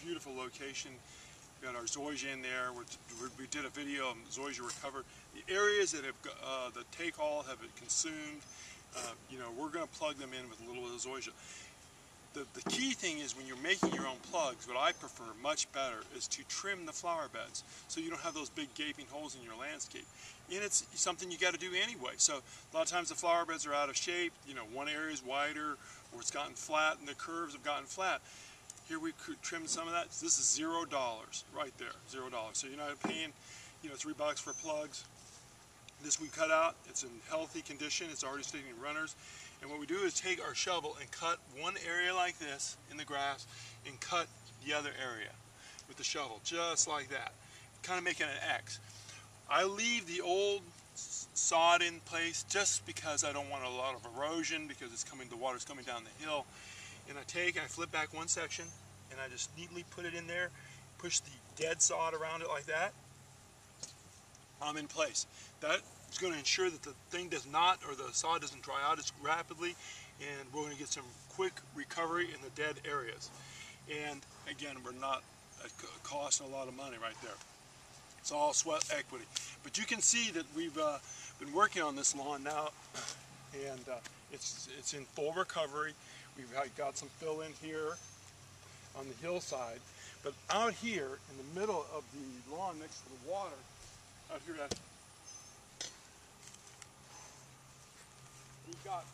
Beautiful location. We got our zoysia in there. We did a video of zoysia recovered. The areas that have the take-all have it consumed, we're going to plug them in with a little bit of zoysia. The key thing is when you're making your own plugs, what I prefer much better is to trim the flower beds so you don't have those big gaping holes in your landscape. And it's something you got to do anyway. So a lot of times the flower beds are out of shape. One area is wider or it's gotten flat and the curves have gotten flat. Here we could trim some of that. This is $0 right there, $0. So you're not paying, $3 for plugs. This we cut out. It's in healthy condition. It's already sitting in runners. And what we do is take our shovel and cut one area like this in the grass and cut the other area with the shovel, just like that, kind of making an X. I leave the old sod in place just because I don't want a lot of erosion because the water's coming down the hill. And I flip back one section and I just neatly put it in there, push the dead sod around it like that. I'm in place. That is going to ensure that the thing does not, or the sod doesn't dry out as rapidly, and we're going to get some quick recovery in the dead areas. And again, we're not costing a lot of money right there. It's all sweat equity. But you can see that we've been working on this lawn now, and it's in full recovery. We've got some fill in here on the hillside, but out here in the middle of the lawn next to the water, out here we've got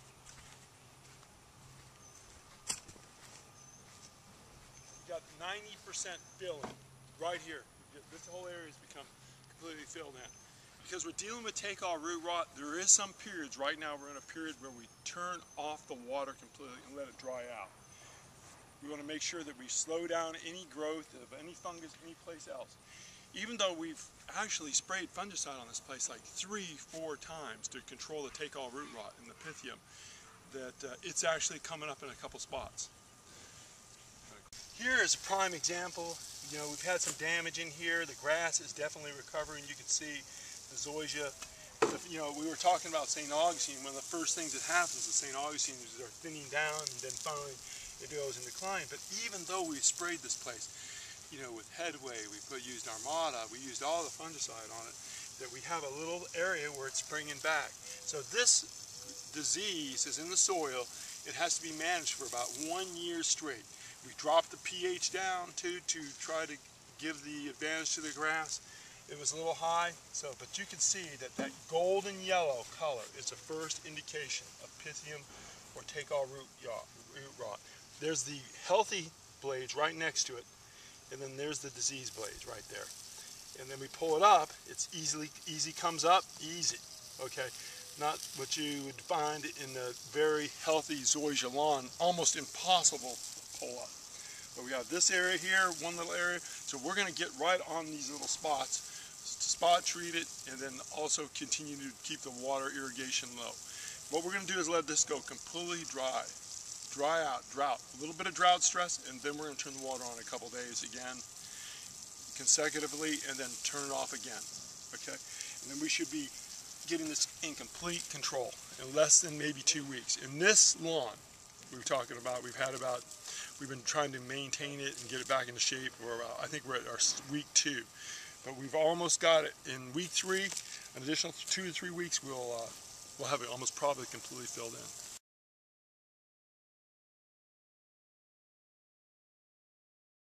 we got 90% fill in right here. This whole area has become completely filled in. Because we're dealing with take-all root rot, there is some periods, right now we're in a period where we turn off the water completely and let it dry out. We want to make sure that we slow down any growth of any fungus any place else. Even though we've actually sprayed fungicide on this place like 3-4 times to control the take-all root rot in the Pythium, that it's actually coming up in a couple spots. Here is a prime example. We've had some damage in here. The grass is definitely recovering. You can see the zoysia. We were talking about St. Augustine. One of the first things that happens with St. Augustine is they're thinning down and then finally it goes in decline. But even though we sprayed this place, with Headway, we used Armada, we used all the fungicide on it, that we have a little area where it's springing back. So this disease is in the soil. It has to be managed for about 1 year straight. We dropped the pH down to try to give the advantage to the grass. It was a little high, but you can see that golden yellow color is the first indication of Pythium or take-all root rot. There's the healthy blades right next to it, and then there's the disease blades right there. And then we pull it up, it's easy comes up, easy, okay? Not what you would find in the very healthy zoysia lawn, almost impossible to pull up. But we have this area here, one little area, so we're going to get right on these little spots, spot treat it, and then also continue to keep the water irrigation low. What we're going to do is let this go completely dry out, drought, a little bit of drought stress, and then we're going to turn the water on a couple days again, consecutively, and then turn it off again, okay? And then we should be getting this in complete control in less than maybe 2 weeks. In this lawn we were talking about, we've been trying to maintain it and get it back into shape. I think we're at our week 2, but we've almost got it. In week 3, an additional 2 to 3 weeks, we'll have it almost probably completely filled in.